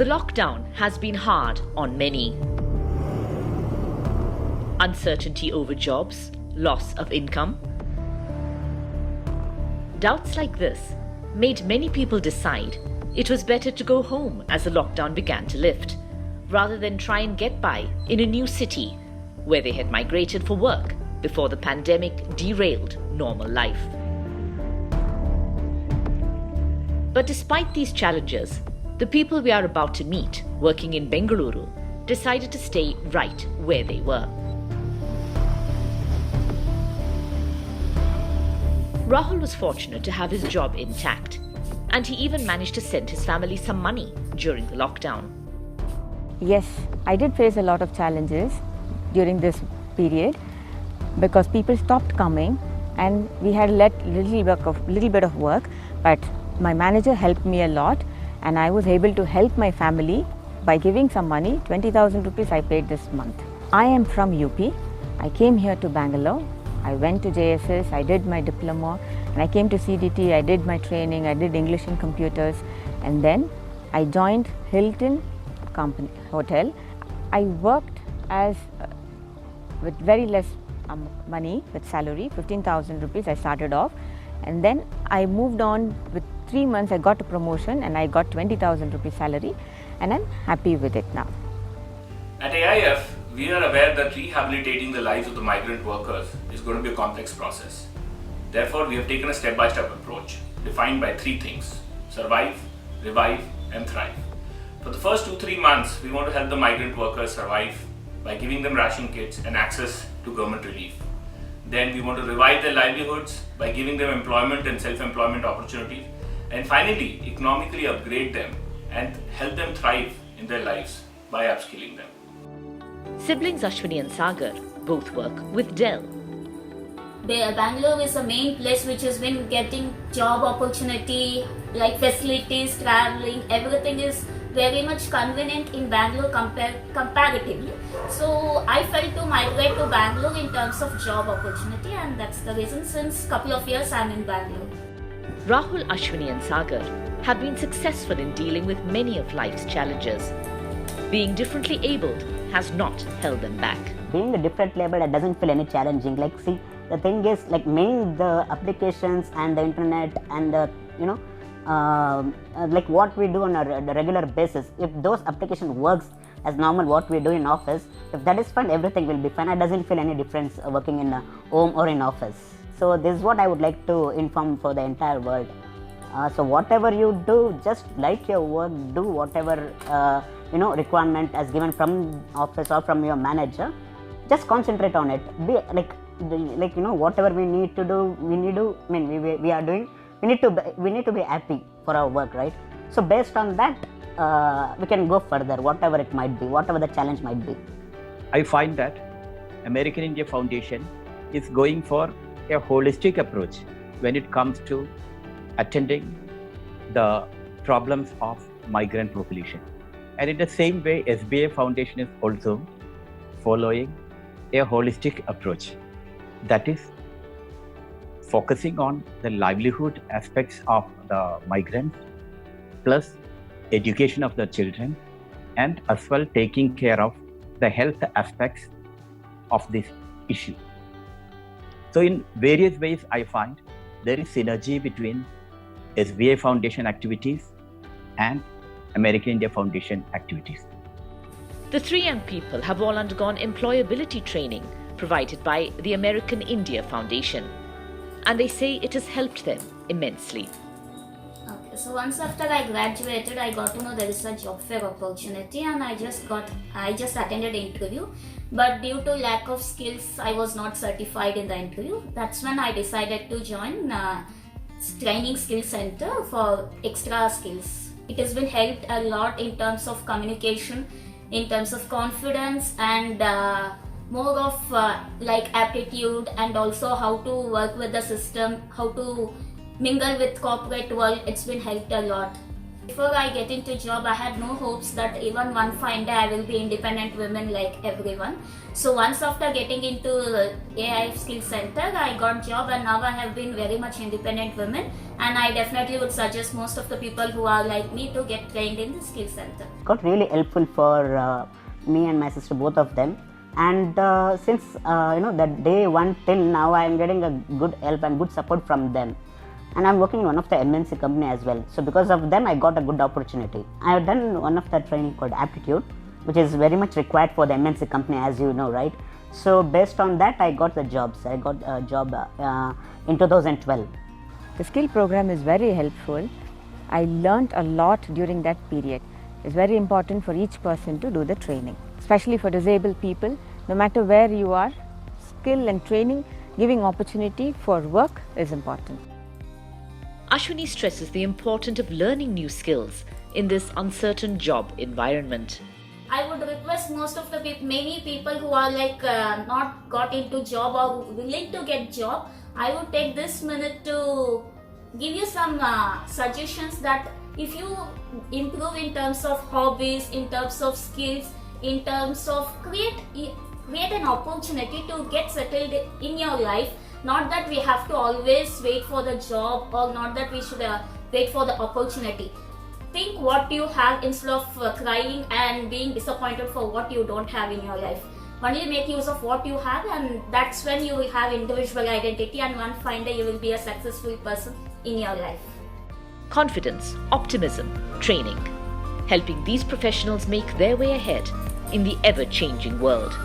The lockdown has been hard on many. Uncertainty over jobs, loss of income. Doubts like this made many people decide it was better to go home as the lockdown began to lift, rather than try and get by in a new city where they had migrated for work before the pandemic derailed normal life. But despite these challenges, the people we are about to meet working in Bengaluru decided to stay right where they were. Rahul was fortunate to have his job intact, and he even managed to send his family some money during the lockdown. Yes, I did face a lot of challenges during this period because people stopped coming and we had little bit of work, but my manager helped me a lot and I was able to help my family by giving some money. 20,000 rupees I paid this month. I am from UP. I came here to Bangalore. I went to JSS, I did my diploma, and I came to CDT, I did my training, I did English and computers, and then I joined Hilton Hotel. I worked with very less money, with salary, 15,000 rupees I started off, and then I moved on. With 3 months I got a promotion and I got 20,000 rupees salary, and I'm happy with it now. At AIF, we are aware that rehabilitating the lives of the migrant workers is going to be a complex process. Therefore, we have taken a step-by-step approach defined by 3 things: survive, revive, and thrive. For the first 2-3 months, we want to help the migrant workers survive by giving them ration kits and access to government relief. Then we want to revive their livelihoods by giving them employment and self-employment opportunities. And finally, economically upgrade them and help them thrive in their lives by upskilling them. Siblings Ashwini and Sagar both work with Dell. Bangalore is the main place which has been getting job opportunity, like facilities, traveling, everything is very much convenient in Bangalore comparatively. So I felt to migrate to Bangalore in terms of job opportunity, and that's the reason since couple of years I'm in Bangalore. Rahul, Ashwini and Sagar have been successful in dealing with many of life's challenges. Being differently abled has not held them back. Being a different label, it doesn't feel any challenging. Like, see, the thing is, like, mainly the applications and the internet and the, like what we do on a regular basis, if those application works as normal what we do in office, if that is fine, everything will be fine. It doesn't feel any difference working in a home or in office. So this is what I would like to inform for the entire world. So whatever you do, just like your work, do whatever requirement as given from office or from your manager. Just concentrate on it. Be whatever we need to do, we are doing. We need to be happy for our work, right? So based on that, we can go further, whatever it might be, whatever the challenge might be. I find that American India Foundation is going for a holistic approach when it comes to attending the problems of migrant population. And in the same way, SBI Foundation is also following a holistic approach, that is focusing on the livelihood aspects of the migrants, plus education of the children, and as well taking care of the health aspects of this issue. So in various ways, I find there is synergy between SBI Foundation activities and American India Foundation activities. The 3 young people have all undergone employability training provided by the American India Foundation, and they say it has helped them immensely. Okay, so once after I graduated, I got to know there is a job fair opportunity, and I just attended the interview. But due to lack of skills, I was not certified in the interview. That's when I decided to join Training Skill Center for extra skills. It has been helped a lot in terms of communication, in terms of confidence, and more of like aptitude, and also how to work with the system, how to mingle with corporate world. It's been helped a lot. Before I get into job, I had no hopes that even one fine day I will be independent woman like everyone. So once after getting into AIF Skill Center, I got job and now I have been very much independent woman, and I definitely would suggest most of the people who are like me to get trained in the Skill Center. Got really helpful for me and my sister, both of them. And since that day one till now, I am getting a good help and good support from them. And I'm working in one of the MNC company as well. So because of them, I got a good opportunity. I have done one of the training called Aptitude, which is very much required for the MNC company, as you know, right? So based on that, I got the jobs. I got a job in 2012. The skill program is very helpful. I learnt a lot during that period. It's very important for each person to do the training, especially for disabled people. No matter where you are, skill and training, giving opportunity for work is important. Ashwini stresses the importance of learning new skills in this uncertain job environment. I would request most of the many people who are like not got into job or willing to get job, I would take this minute to give you some suggestions that if you improve in terms of hobbies, in terms of skills, in terms of create an opportunity to get settled in your life. Not that we have to always wait for the job, or not that we should wait for the opportunity. Think what you have instead of crying and being disappointed for what you don't have in your life. Only make use of what you have, and that's when you will have individual identity, and one fine day you will be a successful person in your life. Confidence, optimism, training, helping these professionals make their way ahead in the ever-changing world.